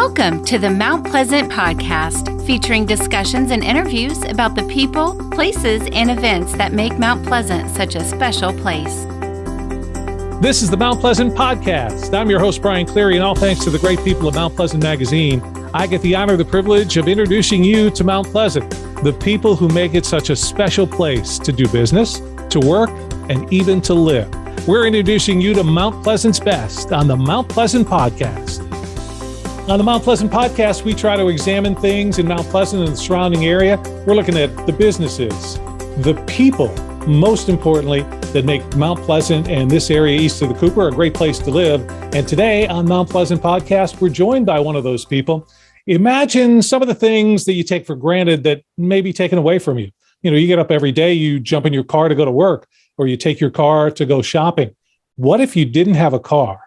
Welcome to the Mount Pleasant Podcast, featuring discussions and interviews about the people, places, and events that make Mount Pleasant such a special place. This is the Mount Pleasant Podcast. I'm your host, Brian Cleary, and all thanks to the great people of Mount Pleasant Magazine, I get the honor, the privilege of introducing you to Mount Pleasant, the people who make it such a special place to do business, to work, and even to live. We're introducing you to Mount Pleasant's best on the Mount Pleasant Podcast. On the Mount Pleasant Podcast, we try to examine things in Mount Pleasant and the surrounding area. We're looking at the businesses, the people, most importantly, that make Mount Pleasant and this area east of the Cooper a great place to live. And today on Mount Pleasant Podcast, we're joined by one of those people. Imagine some of the things that you take for granted that may be taken away from you. You know, you get up every day, you jump in your car to go to work, or you take your car to go shopping. What if you didn't have a car?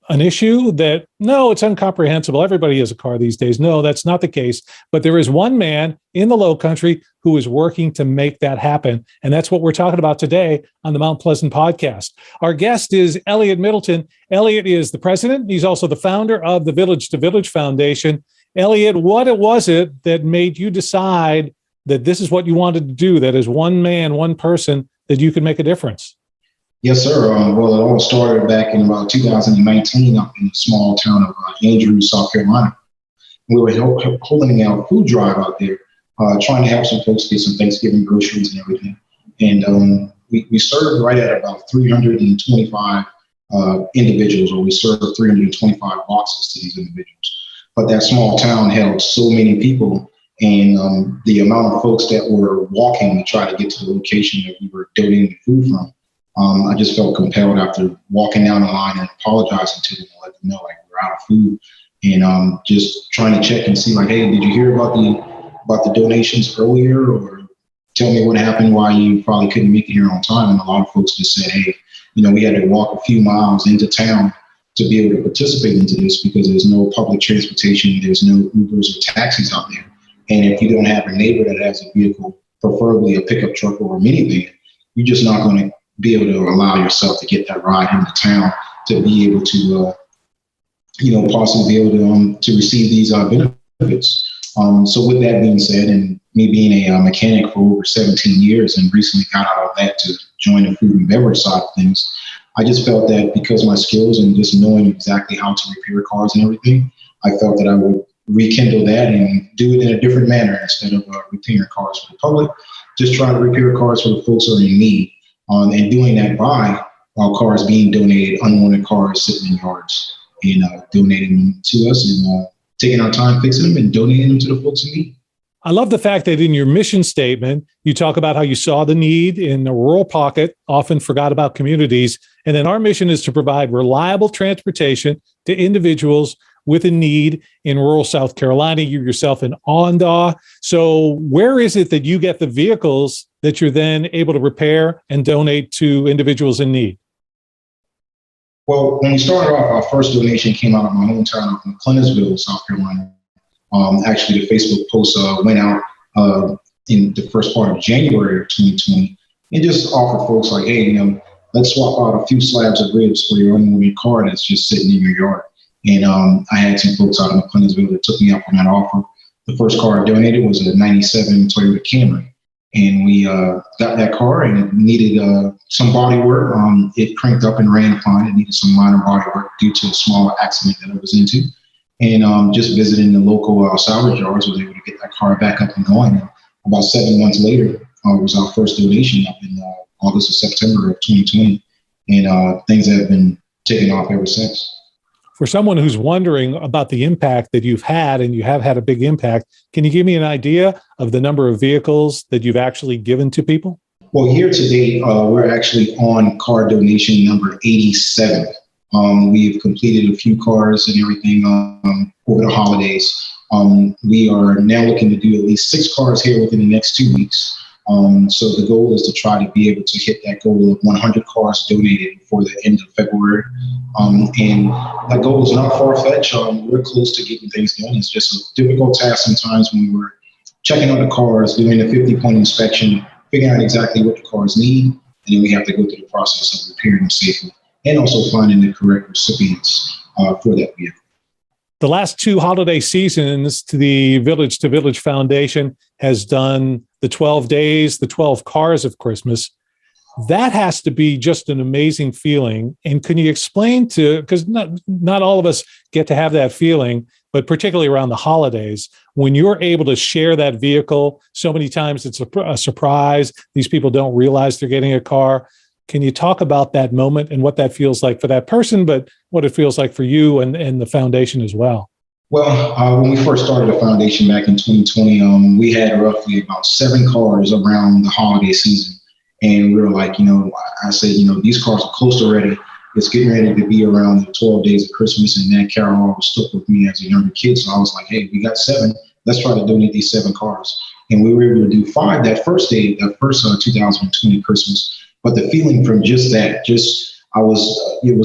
An issue that, no, it's incomprehensible. Everybody has a car these days. No, that's not the case. But there is one man in the Lowcountry who is working to make that happen. And that's what we're talking about today on the Mount Pleasant Podcast. Our guest is Elliot Middleton. Elliot is the president. He's also the founder of the Village to Village Foundation. Elliot, what was it that made you decide that this is what you wanted to do, that as one man, one person, that you could make a difference? Yes, sir. Well, it all started back in about 2019 up in the small town of Andrews, South Carolina. We were holding a food drive out there, trying to help some folks get some Thanksgiving groceries and everything. And we served right at about 325 individuals, or we served 325 boxes to these individuals. But that small town held so many people, and the amount of folks that were walking to try to get to the location that we were donating the food from, I just felt compelled after walking down the line and apologizing to them and let them know, like, we're out of food, and just trying to check and see, like, hey, did you hear about the donations earlier, or tell me what happened, why you probably couldn't make it here on time. And a lot of folks just said, hey, you know, we had to walk a few miles into town to be able to participate into this because there's no public transportation, there's no Ubers or taxis out there. And if you don't have a neighbor that has a vehicle, preferably a pickup truck or a minivan, you're just not going to be able to allow yourself to get that ride into town to be able to, possibly be able to receive these benefits. So with that being said, and me being a mechanic for over 17 years and recently got out of that to join the food and beverage side of things, I just felt that because of my skills and just knowing exactly how to repair cars and everything, I felt that I would rekindle that and do it in a different manner instead of repairing cars for the public, just try to repair cars for the folks who are in need. And doing that by cars being donated, unwanted cars sitting in yards, and donating them to us and taking our time fixing them and donating them to the folks in need. I love the fact that in your mission statement, you talk about how you saw the need in a rural pocket, often forgot about communities. And then our mission is to provide reliable transportation to individuals with a need in rural South Carolina. You yourself in Ondaw. So where is it that you get the vehicles that you're then able to repair and donate to individuals in need? Well, when we started off, our first donation came out of my hometown of McClennisville, South Carolina. Actually, the Facebook post went out in the first part of January of 2020 and just offered folks like, hey, let's swap out a few slabs of ribs for your unwanted car that's just sitting in your yard. And I had some folks out of McClennisville that took me up on that offer. The first car I donated was a 97 Toyota Camry. And we got that car, and it needed some body work. It cranked up and ran fine. It needed some minor body work due to a small accident that I was into. And just visiting the local salvage yards, was able to get that car back up and going. And about 7 months later was our first donation up in August or September of 2020. And things have been taking off ever since. For someone who's wondering about the impact that you've had, and you have had a big impact, can you give me an idea of the number of vehicles that you've actually given to people? Well, here today, we're actually on car donation number 87. We've completed a few cars and everything over the holidays. We are now looking to do at least 6 cars here within the next 2 weeks. So the goal is to try to be able to hit that goal of 100 cars donated before the end of February. And that goal is not far-fetched. We're close to getting things done. It's just a difficult task sometimes when we're checking out the cars, doing a 50-point inspection, figuring out exactly what the cars need, and then we have to go through the process of repairing them safely and also finding the correct recipients for that vehicle. The last two holiday seasons, the Village to Village Foundation has done the 12 days, the 12 cars of Christmas. That has to be just an amazing feeling. And can you explain because not all of us get to have that feeling, but particularly around the holidays, when you're able to share that vehicle, so many times it's a surprise. These people don't realize they're getting a car. Can you talk about that moment and what that feels like for that person, but what it feels like for you and the foundation as well? Well, when we first started the foundation back in 2020, we had roughly about 7 cars around the holiday season. And we were like, I said, these cars are close to ready. It's getting ready to be around the 12 days of Christmas. And that carol was stuck with me as a younger kid. So I was like, hey, we got 7. Let's try to donate these 7 cars. And we were able to do 5 that first day, that first 2020 Christmas. But the feeling from just that, it was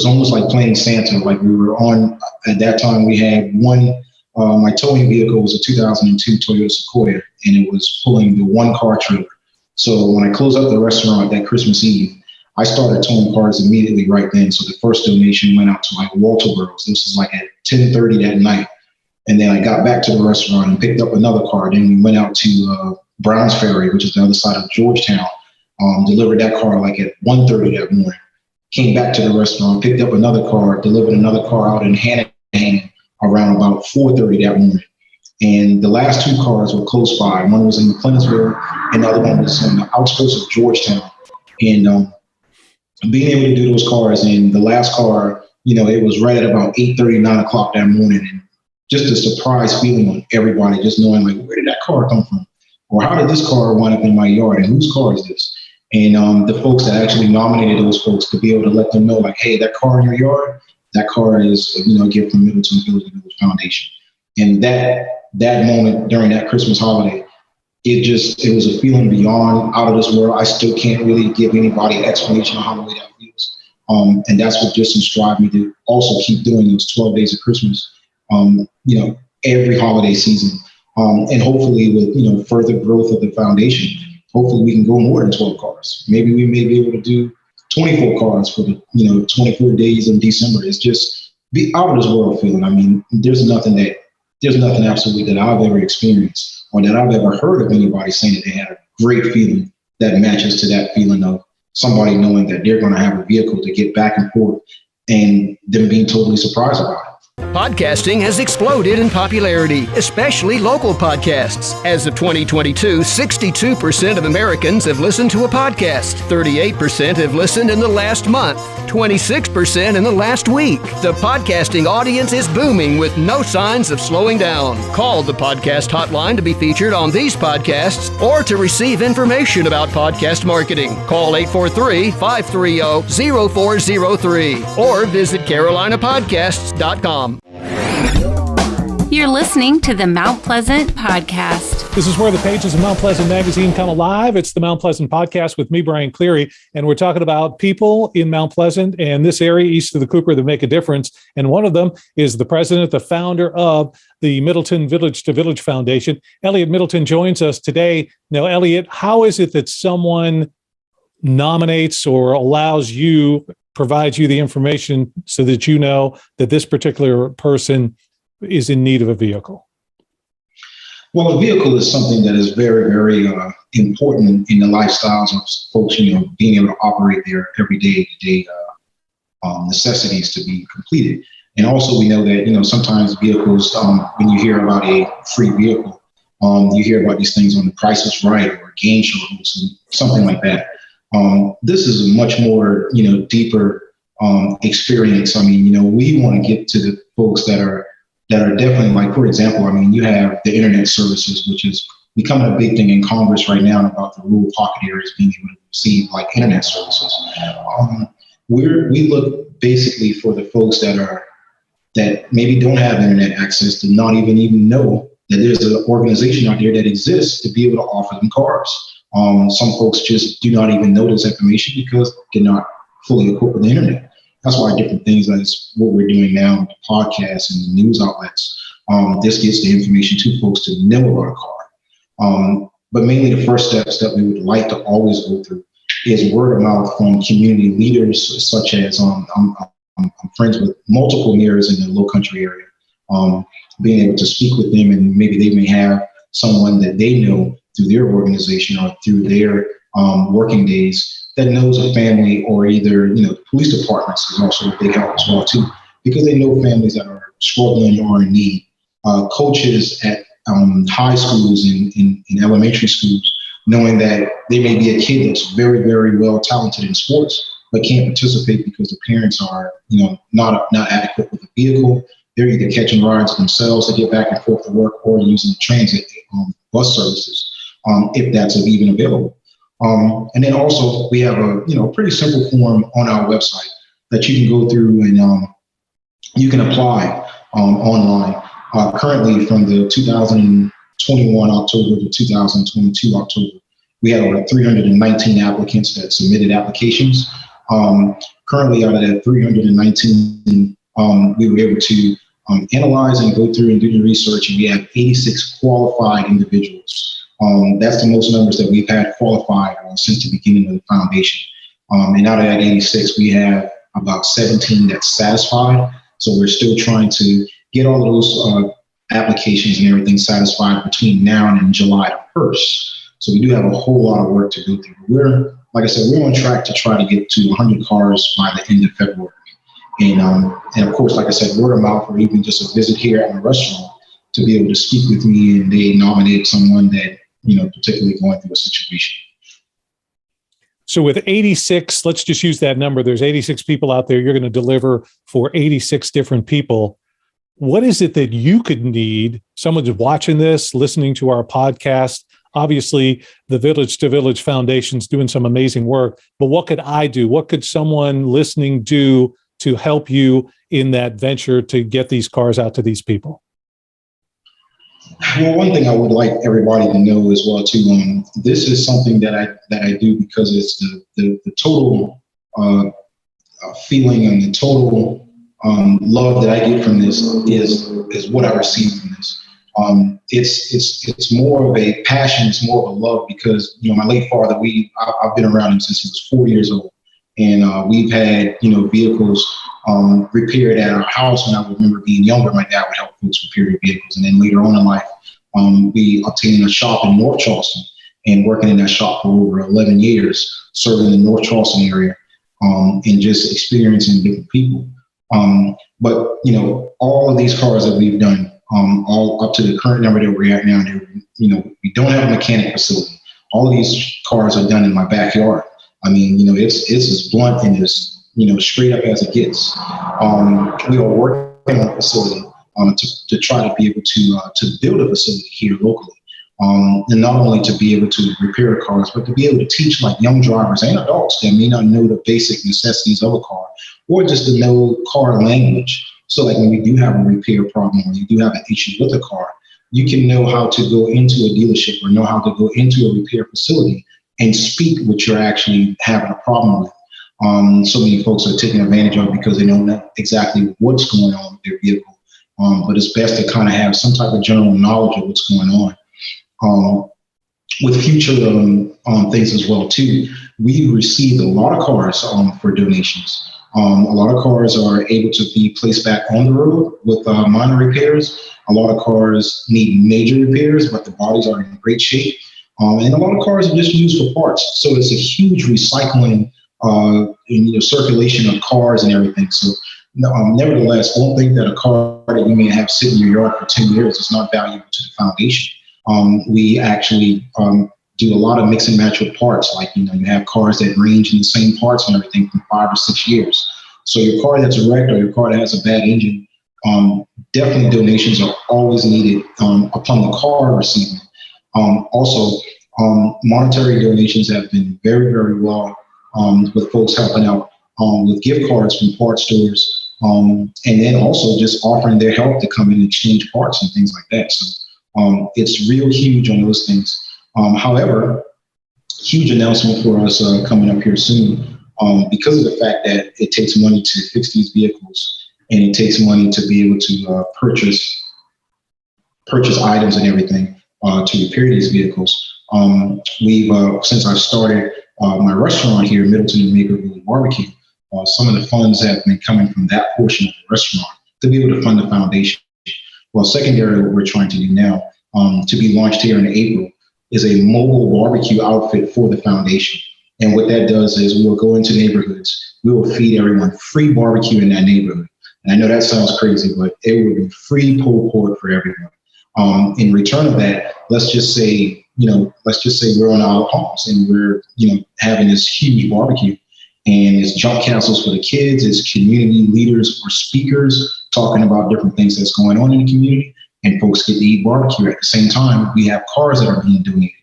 almost like playing Santa. Like we were on, at that time, we had one, my towing vehicle was a 2002 Toyota Sequoia, and it was pulling the 1-car trailer. So when I closed up the restaurant that Christmas Eve, I started towing cars immediately right then. So the first donation went out to like Walterboro's. This was like at 10:30 that night. And then I got back to the restaurant and picked up another car. Then we went out to Browns Ferry, which is the other side of Georgetown. Delivered that car like at 1:30 that morning. Came back to the restaurant, picked up another car, delivered another car out in Hannah around about 4:30 that morning. And the last 2 cars were close by. One was in McClellanville, and the other one was on the outskirts of Georgetown. And being able to do those cars, and the last car, it was right at about 8:30, 9 o'clock that morning. And just a surprise feeling on everybody, just knowing like, where did that car come from? Or how did this car wind up in my yard? And whose car is this? And the folks that actually nominated those folks to be able to let them know, like, hey, that car in your yard, that car is, a gift from Middleton Village Foundation. And that moment during that Christmas holiday, it was a feeling beyond out of this world. I still can't really give anybody an explanation on how the way that feels. And that's what just inspired me to also keep doing those 12 days of Christmas, every holiday season. And hopefully with, further growth of the foundation, hopefully we can go more than 12 cars. Maybe we may be able to do 24 cars for the, 24 days in December. It's just be out of this world feeling. I mean, there's nothing absolutely that I've ever experienced or that I've ever heard of anybody saying that they had a great feeling that matches to that feeling of somebody knowing that they're going to have a vehicle to get back and forth and them being totally surprised about it. Podcasting has exploded in popularity, especially local podcasts. As of 2022, 62% of Americans have listened to a podcast. 38% have listened in the last month. 26% in the last week. The podcasting audience is booming with no signs of slowing down. Call the podcast hotline to be featured on these podcasts or to receive information about podcast marketing. Call 843-530-0403 or visit carolinapodcasts.com. You're listening to the Mount Pleasant Podcast. This is where the pages of Mount Pleasant Magazine come alive. It's the Mount Pleasant Podcast with me, Brian Cleary, and we're talking about people in Mount Pleasant and this area east of the Cooper that make a difference. And one of them is the president, the founder of the Middleton Village to Village Foundation. Elliot Middleton joins us today. Now, Elliot, how is it that someone nominates or provides you the information so that you know that this particular person is in need of a vehicle? Well, a vehicle is something that is very, very important in the lifestyles of folks, being able to operate their everyday necessities to be completed. And also we know that, sometimes vehicles, when you hear about a free vehicle, you hear about these things on The Price is Right or game shows and something like that. This is a much more, deeper experience. I mean, we want to get to the folks that are definitely, like, for example, I mean, you have the internet services, which is becoming a big thing in Congress right now about the rural pocket areas being able to receive like internet services. We look basically for the folks that maybe don't have internet access to not even know that there's an organization out there that exists to be able to offer them cars. Some folks just do not even know this information because they're not fully equipped with the internet. That's why different things like what we're doing now, the podcasts and the news outlets, this gets the information to folks to know about a car. But mainly the first steps that we would like to always go through is word of mouth from community leaders, such as I'm friends with multiple mayors in the Low Country area. being able to speak with them, and maybe they may have someone that they know through their organization or through their working days that knows a family, or either, the police departments is also a big help as well too, because they know families that are struggling or in need. Coaches at high schools and in elementary schools, knowing that there may be a kid that's very, very well talented in sports, but can't participate because the parents are, not adequate with a vehicle. They're either catching rides themselves to get back and forth to work, or using transit bus services, if that's even available. And then also we have a pretty simple form on our website that you can go through, and you can apply online. Currently, from the 2021 October to 2022 October, we had over 319 applicants that submitted applications. Currently, out of that 319, we were able to analyze and go through and do the research, and we have 86 qualified individuals. That's the most numbers that we've had qualified since the beginning of the foundation. And out of that 86, we have about 17 that's satisfied. So we're still trying to get all of those applications and everything satisfied between now and July 1st. So we do have a whole lot of work to go through. Like I said, we're on track to try to get to 100 cars by the end of February. And of course, like I said, word of mouth, or even just a visit here at my restaurant to be able to speak with me, and they nominate someone that, particularly going through a situation. So with 86, let's just use that number. There's 86 people out there. You're going to deliver for 86 different people. What is it that you could need? Someone's watching this, listening to our podcast. Obviously, the Village to Village Foundation's doing some amazing work, but what could I do? What could someone listening do to help you in that venture to get these cars out to these people? Well, one thing I would like everybody to know as well too, this is something that I do because it's the total feeling and the total love that I get from this is what I receive from this. It's more of a passion. It's more of a love because, my late father, I've been around him since he was 4 years old. And we've had, vehicles repaired at our house. When I remember being younger, my dad would help folks repair their vehicles. And then later on in life, we obtained a shop in North Charleston and working in that shop for over 11 years, serving the North Charleston area and just experiencing different people. But, all of these cars that we've done, all up to the current number that we're at now, we don't have a mechanic facility. All of these cars are done in my backyard. I mean, it's as blunt and as, straight up as it gets. We are working on a facility to try to be able to build a facility here locally. And not only to be able to repair cars, but to be able to teach like young drivers and adults that may not know the basic necessities of a car, or just to know car language. So like when we do have a repair problem, or you do have an issue with a car, you can know how to go into a dealership or know how to go into a repair facility and speak what you're actually having a problem with. So many folks are taking advantage of it because they don't know exactly what's going on with their vehicle. But it's best to kind of have some type of general knowledge of what's going on. With future things as well too, we received a lot of cars for donations. A lot of cars are able to be placed back on the road with minor repairs. A lot of cars need major repairs, but the bodies are in great shape. And a lot of cars are just used for parts. So it's a huge recycling and circulation of cars and everything. So nevertheless, don't think that a car that you may have sitting in your yard for 10 years is not valuable to the foundation. We actually do a lot of mix and match with parts. Like, you have cars that range in the same parts and everything from 5 or 6 years. So your car that's wrecked or your car that has a bad engine, definitely donations are always needed upon the car receiving. Also, monetary donations have been very, very well with folks helping out with gift cards from parts stores, and then also just offering their help to come in and exchange parts and things like that. So it's real huge on those things. However, huge announcement for us coming up here soon because of the fact that it takes money to fix these vehicles and it takes money to be able to purchase items and everything to repair these vehicles. We've since I started my restaurant here, Middleton and Makerville Barbecue, some of the funds have been coming from that portion of the restaurant to be able to fund the foundation. Well, secondary, what we're trying to do now, to be launched here in April, is a mobile barbecue outfit for the foundation. And what that does is we will go into neighborhoods. We will feed everyone free barbecue in that neighborhood. And I know that sounds crazy, but it will be free pulled pork for everyone. In return of that, let's just say we're on our homes and we're, having this huge barbecue, and it's jump castles for the kids, it's community leaders or speakers talking about different things that's going on in the community, and folks get to eat barbecue. At the same time, we have cars that are being donated.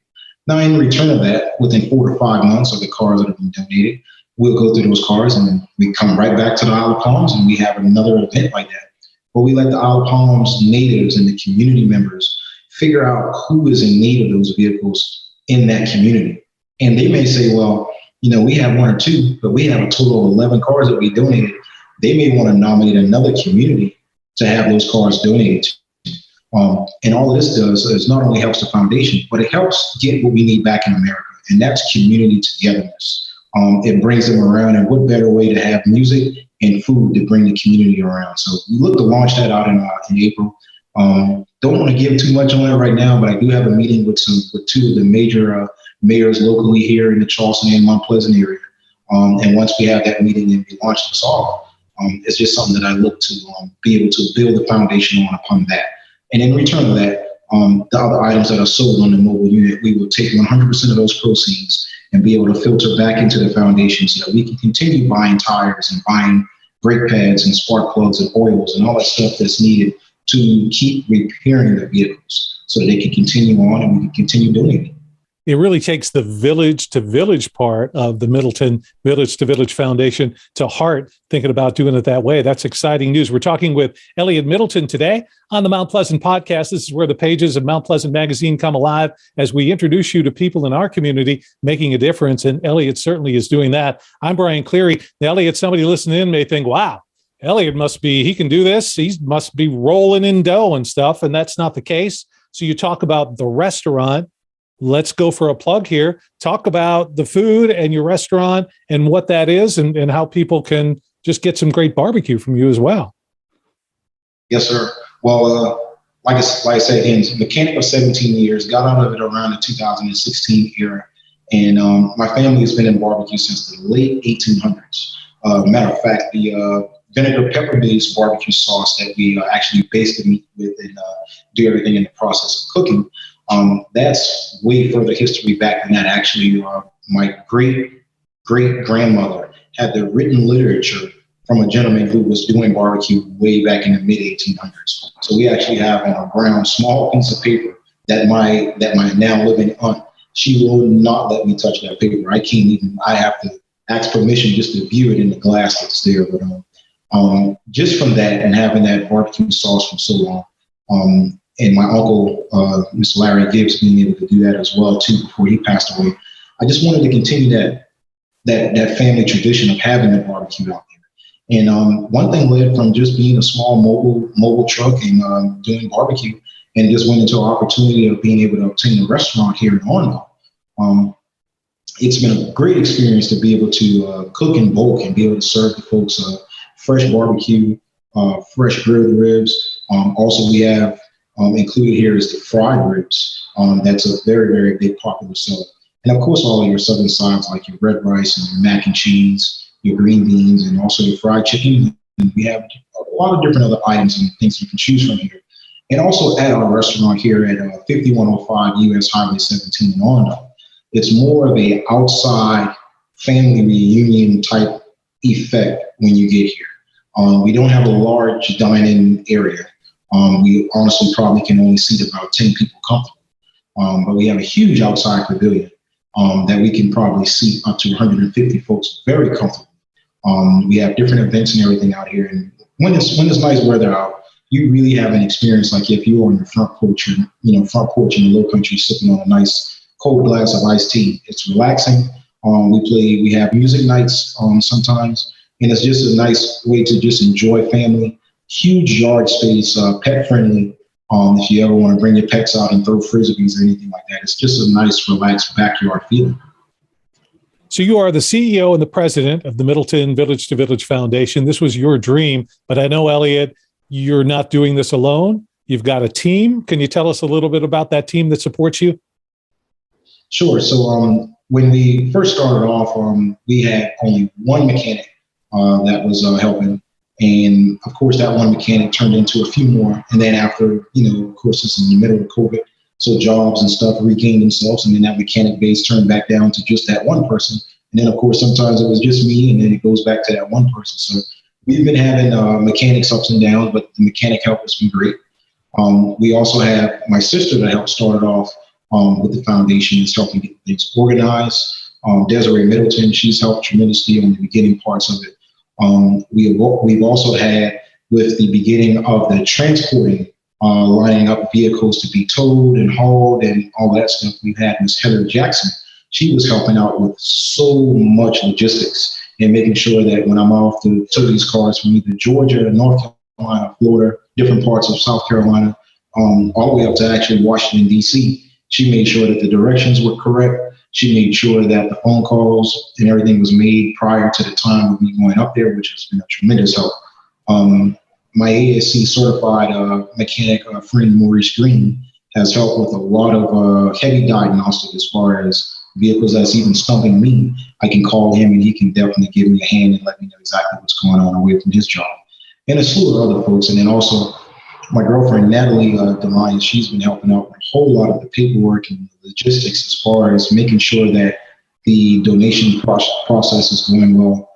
Now, in return of that, within 4 to 5 months of the cars that have been donated, we'll go through those cars and then we come right back to the Isle of Palms and we have another event like that. But we let the Isle of Palms natives and the community members figure out who is in need of those vehicles in that community. And they may say, well, we have 1 or 2, but we have a total of 11 cars that we donated. They may want to nominate another community to have those cars donated to. And all of this does is not only helps the foundation, but it helps get what we need back in America, and that's community togetherness. It brings them around, and what better way to have music and food to bring the community around. So we look to launch that out in April. Don't want to give too much on it right now, but I do have a meeting with 2 of the major mayors locally here in the Charleston and Mount Pleasant area. And once we have that meeting and we launch this off, it's just something that I look to be able to build the foundation upon that. And in return of that, the other items that are sold on the mobile unit, we will take 100% of those proceeds and be able to filter back into the foundation so that we can continue buying tires and buying brake pads and spark plugs and oils and all that stuff that's needed to keep repairing the vehicles so that they can continue on and we can continue donating. It really takes the village to village part of the Middleton Village to Village Foundation to heart, thinking about doing it that way. That's exciting news. We're talking with Elliot Middleton today on the Mount Pleasant podcast. This is where the pages of Mount Pleasant Magazine come alive as we introduce you to people in our community making a difference. And Elliot certainly is doing that. I'm Brian Cleary. Elliot, somebody listening in may think, wow, Elliot he can do this. He must be rolling in dough and stuff. And that's not the case. So you talk about the restaurant. Let's go for a plug here. Talk about the food and your restaurant and what that is and how people can just get some great barbecue from you as well. Yes, sir. Well, like I said, again, mechanic of 17 years, got out of it around the 2016 era. And my family has been in barbecue since the late 1800s. Matter of fact, the vinegar pepper-based barbecue sauce that we actually baste the meat with and do everything in the process of cooking, that's way further history back than that. Actually, my great-great-grandmother had the written literature from a gentleman who was doing barbecue way back in the mid-1800s. So we actually have on a brown small piece of paper that my now living aunt, she will not let me touch that paper. I have to ask permission just to view it in the glass that's there. But just from that and having that barbecue sauce for so long, and my uncle, Mr. Larry Gibbs, being able to do that as well too before he passed away, I just wanted to continue that family tradition of having the barbecue out there. And one thing led from just being a small mobile truck and doing barbecue, and just went into an opportunity of being able to obtain a restaurant here in Orlando. It's been a great experience to be able to cook in bulk and be able to serve the folks fresh barbecue, fresh grilled ribs. Also, we have included here is the fried ribs. That's a very, very big popular seller. And of course, all of your southern sides like your red rice and your mac and cheese, your green beans, and also your fried chicken. And we have a lot of different other items and things you can choose from here. And also at our restaurant here at 5105 US Highway 17 in Orlando, it's more of a outside family reunion type effect when you get here. We don't have a large dining area. We honestly probably can only seat about 10 people comfortably. But we have a huge outside pavilion that we can probably seat up to 150 folks very comfortably. We have different events and everything out here. And when it's nice weather out, you really have an experience like if you're on your front porch in the low country sipping on a nice cold glass of iced tea. It's relaxing. We have music nights sometimes, and it's just a nice way to just enjoy family. Huge yard space, pet friendly. If you ever want to bring your pets out and throw frisbees or anything like that, it's just a nice, relaxed backyard feeling. So you are the CEO and the president of the Middleton Village to Village Foundation. This was your dream, but I know, Elliot, you're not doing this alone. You've got a team. Can you tell us a little bit about that team that supports you? Sure. So when we first started off, we had only one mechanic that was helping. And of course, that one mechanic turned into a few more. And then after, of course, this is in the middle of COVID, so jobs and stuff regained themselves. And then that mechanic base turned back down to just that one person. And then, of course, sometimes it was just me, and then it goes back to that one person. So we've been having mechanics ups and downs, but the mechanic help has been great. We also have my sister that helped start it off with the foundation, is helping get things organized. Desiree Middleton, she's helped tremendously on the beginning parts of it. We've also had, with the beginning of the transporting, lining up vehicles to be towed and hauled and all that stuff, we've had Miss Heather Jackson. She was helping out with so much logistics and making sure that when I'm off to tow these cars from either Georgia, North Carolina, Florida, different parts of South Carolina, all the way up to actually Washington, D.C., she made sure that the directions were correct. She made sure that the phone calls and everything was made prior to the time of me going up there, which has been a tremendous help. My ASC certified mechanic friend, Maurice Green, has helped with a lot of heavy diagnostic as far as vehicles that's even stumping me. I can call him and he can definitely give me a hand and let me know exactly what's going on away from his job. And a slew of other folks. And then also my girlfriend, Natalie DeMaya, she's been helping out with a whole lot of the paperwork and the logistics as far as making sure that the donation process is going well.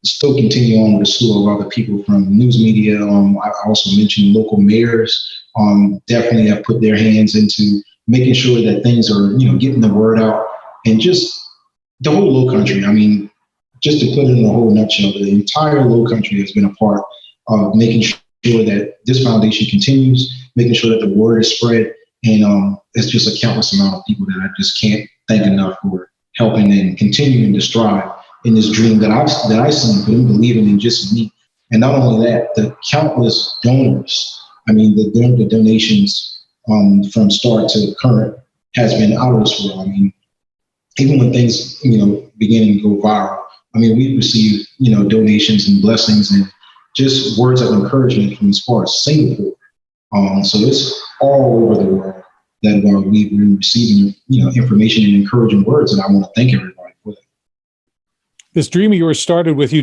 Still continue on with a slew of other people from news media. I also mentioned local mayors definitely have put their hands into making sure that things are, getting the word out, and just the whole Low Country. I mean, just to put it in a whole nutshell, the entire Low Country has been a part of making sure that this foundation continues, making sure that the word is spread. And it's just a countless amount of people that I just can't thank enough for helping and continuing to strive in this dream that I see, but in believing in just me. And not only that, the countless donors. I mean, the donations from start to current has been out of this world. I mean, even when things, beginning to go viral, I mean, we've received, donations and blessings and just words of encouragement from as far as Singapore. So it's all over the world that we've been receiving, information and encouraging words. And I want to thank everybody for that. This dream of yours started with you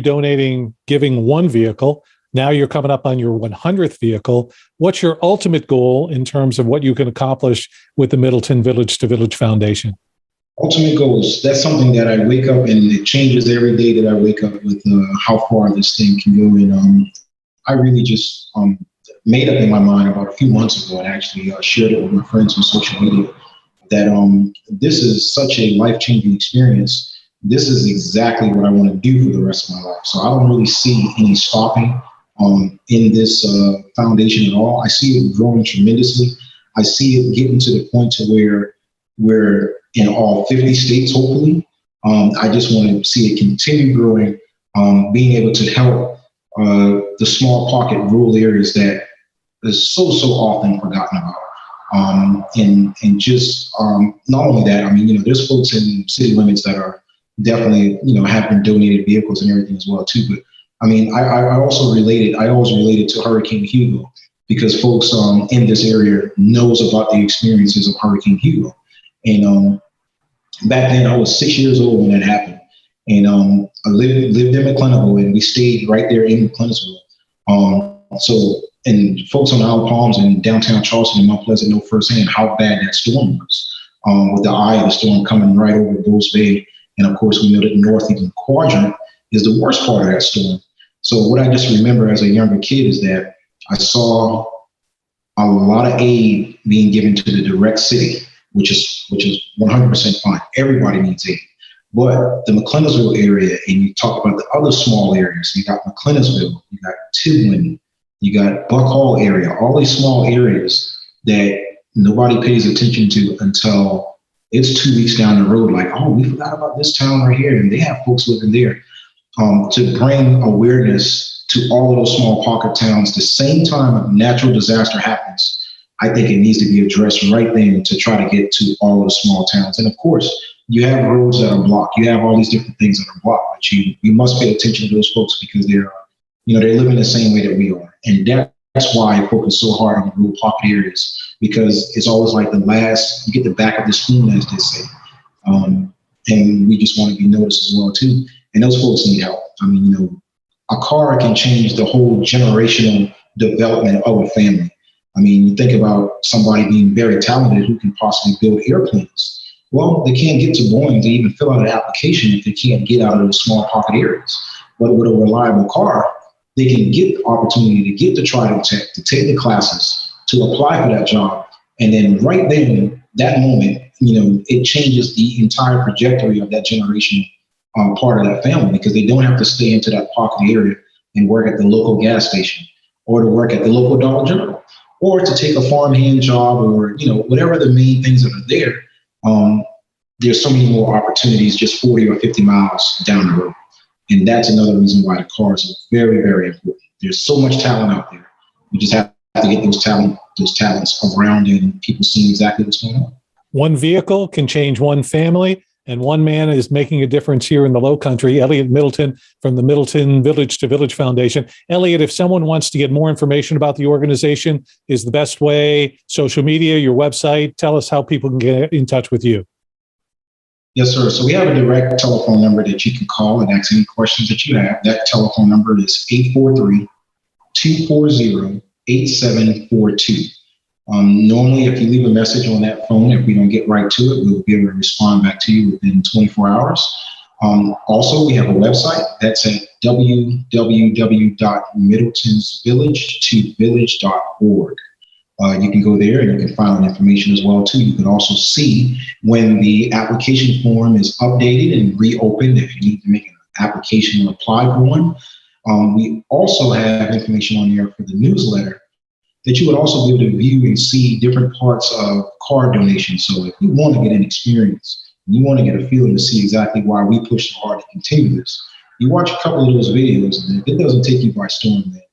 giving one vehicle. Now you're coming up on your 100th vehicle. What's your ultimate goal in terms of what you can accomplish with the Middleton Village to Village Foundation? Ultimate goals, that's something that I wake up, and it changes every day that I wake up with how far this thing can go. And I really just made up in my mind about a few months ago, and actually shared it with my friends on social media, that this is such a life-changing experience. This is exactly what I want to do for the rest of my life. So I don't really see any stopping in this foundation at all. I see it growing tremendously. I see it getting to the point to where we're in all 50 states, hopefully. I just want to see it continue growing, being able to help the small pocket rural areas that is so often forgotten about. And just not only that, I mean, there's folks in city limits that are definitely, have been donated vehicles and everything as well too. But I mean, I always related to Hurricane Hugo, because folks in this area knows about the experiences of Hurricane Hugo. And back then I was 6 years old when that happened. And I lived in McClennaville, and we stayed right there in McClennaville. And folks on Isle Palms and downtown Charleston and Mount Pleasant know firsthand how bad that storm was, with the eye of the storm coming right over Bulls Bay. And of course, we know that the northeastern quadrant is the worst part of that storm. So what I just remember as a younger kid is that I saw a lot of aid being given to the direct city, which is 100% fine. Everybody needs aid. But the McClennaville area, and you talk about the other small areas, you got McClennaville, you got Tiblin, you got Buck Hall area, all these small areas that nobody pays attention to until it's 2 weeks down the road. Like, oh, we forgot about this town right here, and they have folks living there. To bring awareness to all of those small pocket towns, the same time a natural disaster happens, I think it needs to be addressed right then to try to get to all of the small towns. And of course, you have roads that are blocked. You have all these different things that are blocked, but you must pay attention to those folks, because they're living the same way that we are. And that that's why I focus so hard on the rural pocket areas, because it's always like you get the back of the spoon, as they say. And we just want to be noticed as well too. And those folks need help. I mean, a car can change the whole generational development of a family. I mean, you think about somebody being very talented who can possibly build airplanes. Well, they can't get to Boeing to even fill out an application if they can't get out of those small pocket areas. But with a reliable car, they can get the opportunity to get the trial tech, to take the classes, to apply for that job. And then right then, that moment, it changes the entire trajectory of that generation part of that family, because they don't have to stay into that pocket area and work at the local gas station, or to work at the local Dollar General, or to take a farmhand job, or, whatever the main things that are there. There's so many more opportunities just 40 or 50 miles down the road. And that's another reason why the cars are very, very important. There's so much talent out there. We just have to get those talents around and people seeing exactly what's going on. One vehicle can change one family, and one man is making a difference here in the Low Country. Elliot Middleton from the Middleton Village to Village Foundation. Elliot, if someone wants to get more information about the organization, is the best way social media, your website? Tell us how people can get in touch with you. Yes, sir. So we have a direct telephone number that you can call and ask any questions that you have. That telephone number is 843-240-8742. Normally, if you leave a message on that phone, if we don't get right to it, we'll be able to respond back to you within 24 hours. Also, we have a website that's at www.middletonsvillage2village.org. You can go there and you can find information as well too. You can also see when the application form is updated and reopened if you need to make an application and apply for one. We also have information on there for the newsletter that you would also be able to view and see different parts of car donations. So if you want to get an experience, and you want to get a feeling to see exactly why we push so hard to continue this, you watch a couple of those videos, and if it doesn't take you by storm, then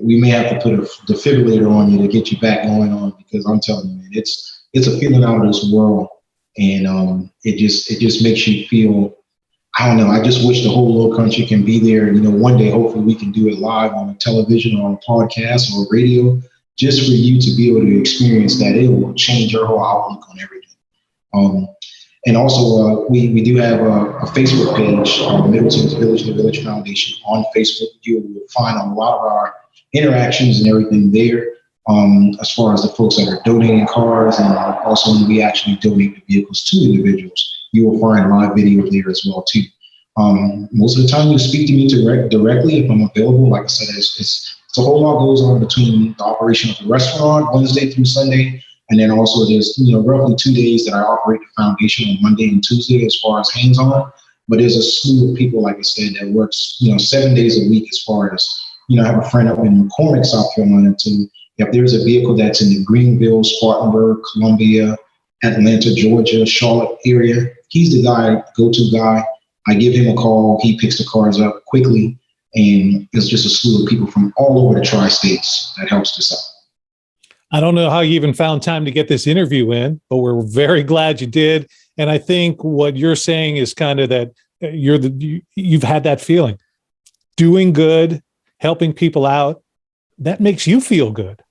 we may have to put a defibrillator on you to get you back going on, because I'm telling you, man, it's a feeling out of this world, and it just makes you feel, I don't know. I just wish the whole Low Country can be there. One day, hopefully we can do it live on a television or on a podcast or radio, just for you to be able to experience that. It will change your whole outlook on everything. And also, we do have a Facebook page, Middleton's Village to Village Foundation on Facebook. You will find a lot of our interactions and everything there, as far as the folks that are donating cars, and also when we actually donate the vehicles to individuals. You will find live video there as well too. Most of the time, you speak to me directly if I'm available. Like I said, it's a whole lot goes on between the operation of the restaurant Wednesday through Sunday, and then also there's roughly 2 days that I operate the foundation on Monday and Tuesday as far as hands-on. But there's a slew of people, like I said, that works 7 days a week as far as I have a friend up in McCormick, South Carolina too. If there's a vehicle that's in the Greenville, Spartanburg, Columbia, Atlanta, Georgia, Charlotte area, he's the go-to guy. I give him a call. He picks the cars up quickly. And it's just a slew of people from all over the tri-states that helps us out. I don't know how you even found time to get this interview in, but we're very glad you did. And I think what you're saying is kind of that you've had that feeling. Doing good, helping people out, that makes you feel good.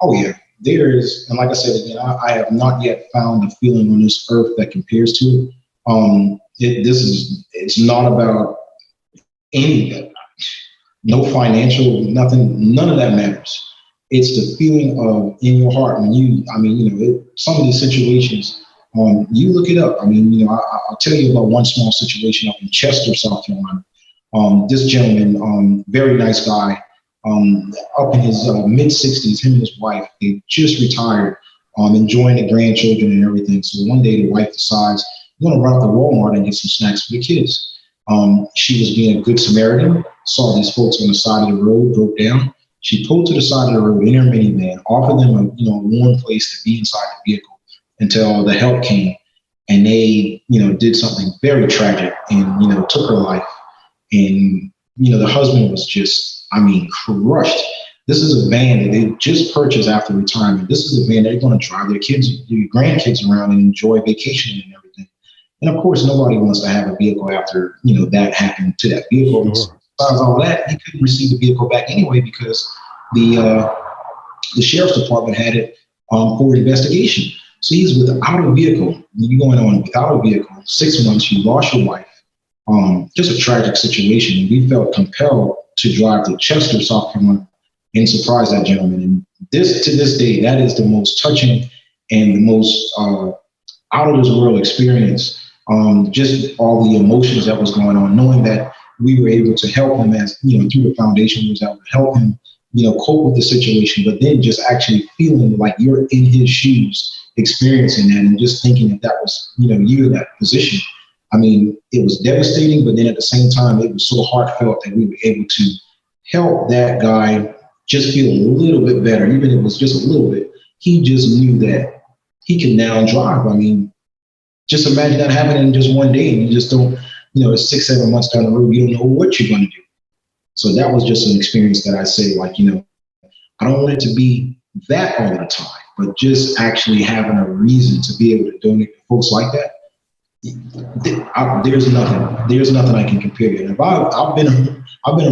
Oh, yeah. There is, and like I said again, I have not yet found a feeling on this earth that compares to it. It's not about anything, no financial, nothing, none of that matters. It's the feeling of in your heart when some of these situations, you look it up. I'll tell you about one small situation up in Chester, South Carolina. This gentleman, very nice guy, up in his mid-60s, him and his wife, they just retired, enjoying the grandchildren and everything. So one day the wife decides, I'm going to run up to Walmart and get some snacks for the kids. She was being a good Samaritan, saw these folks on the side of the road, broke down. She pulled to the side of the road in her minivan, offered them a warm place to be inside the vehicle until the help came. And they, did something very tragic and, took her life. And, the husband was just, crushed. This is a van that they just purchased after retirement. This is a van they're going to drive their grandkids around and enjoy vacationing and everything. And of course, nobody wants to have a vehicle after, that happened to that vehicle. Sure. besides all that, he couldn't receive the vehicle back anyway because the sheriff's department had it for investigation. So he's without a vehicle. You're going on without a vehicle, 6 months, you lost your wife. Just a tragic situation. We felt compelled to drive to Chester, South Carolina, and surprise that gentleman. And to this day, that is the most touching and the most out of this world experience. Just all the emotions that was going on, knowing that we were able to help him through the foundation, we was able to help him, cope with the situation, but then just actually feeling like you're in his shoes, experiencing that and just thinking that was, you in that position. I mean, it was devastating, but then at the same time, it was so heartfelt that we were able to help that guy just feel a little bit better, even if it was just a little bit. He just knew that he can now drive. I mean, just imagine that happening in just one day and you just don't, it's 6-7 months down the road, you don't know what you're going to do. So that was just an experience that I say, I don't want it to be that all the time, but just actually having a reason to be able to donate to folks like that. There's nothing I can compare to. And I've been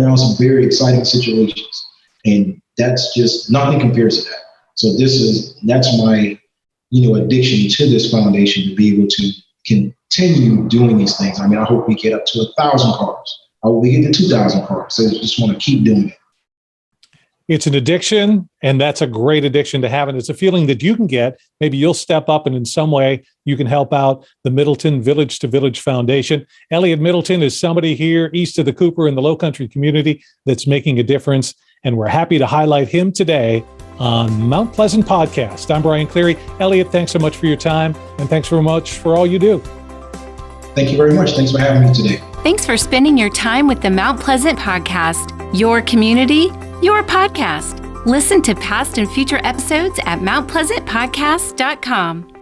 around some very exciting situations, and that's just nothing compares to that. So that's my addiction to this foundation, to be able to continue doing these things. I mean, I hope we get up to 1,000 cars. I hope we get to 2,000 cars. So I just want to keep doing it. It's an addiction, and that's a great addiction to have. And it's a feeling that you can get. Maybe you'll step up and in some way you can help out the Middleton Village to Village Foundation. Elliot Middleton is somebody here east of the Cooper in the Low Country community that's making a difference. And we're happy to highlight him today on Mount Pleasant Podcast. I'm Brian Cleary. Elliot, thanks so much for your time, and thanks very much for all you do. Thank you very much. Thanks for having me today. Thanks for spending your time with the Mount Pleasant Podcast, your community, your podcast. Listen to past and future episodes at mountpleasantpodcast.com.